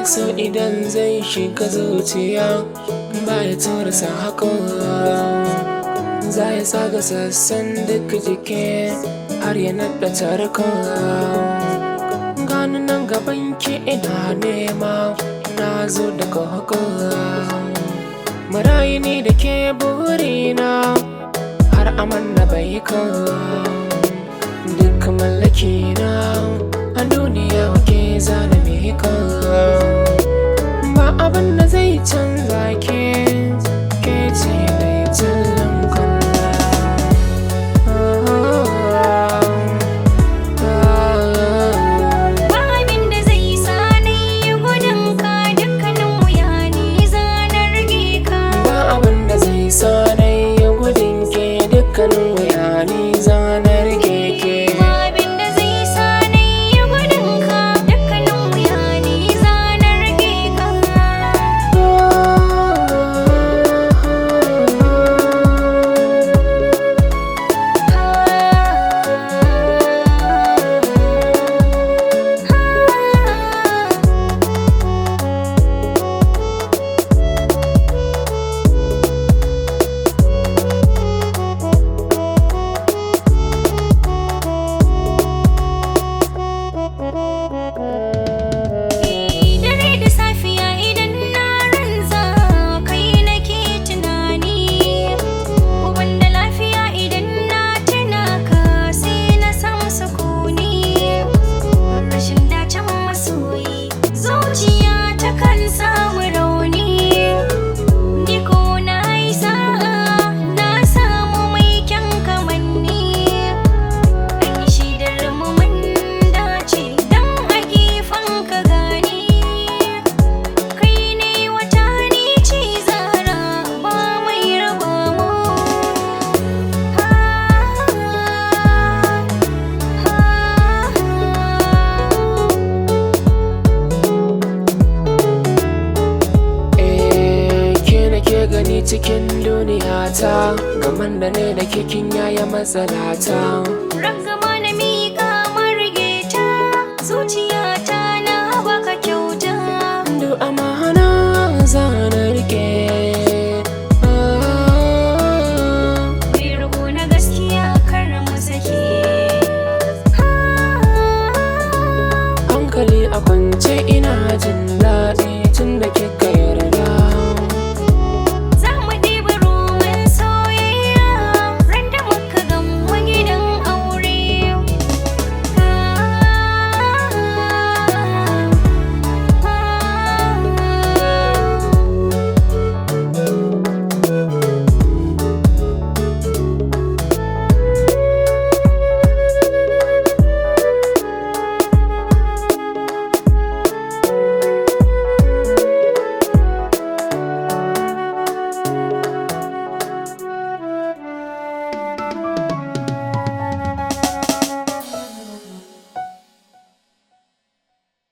so idan zai shiga zuciya baya turasa haƙora, za ya tsaga sassan duk jiki har ya naɗa tarkon. Gani nan gaban ki ina nema na zo daga haƙora, marayi ni da ke burina har amanna bai kan. Duk mallaki na a duniya wake zana mai kan, ba abin da zai canza ke ce mai tallan kalla. Ba abin da zai sa na yi gudun ka, dukkanin wuya ni zana rage ka. Ba abin da zai sa na yi gudun ke, dukkanin wuya ni zana rage ke. Ba abin da zai sa na yi gudun ka, dukkanin wuya ni zana rage ka. Dare da safiya idan na rantsa kai nake tunani, wanda lafiya idan na tuna ka sai na samu sukuni. Rashin dacen masoyi zuciya ta kan samu rauni, ni ko na yi sa'a na samu mai kyan kamanni. An yi shaidar mu mun dace dan a gefen ka gani, kai ne wata ni ce zara ba mai raba mu. Ke nake gani cikin duniya ta, gaman da ne da kikin yaya matsalata. Ragama na mi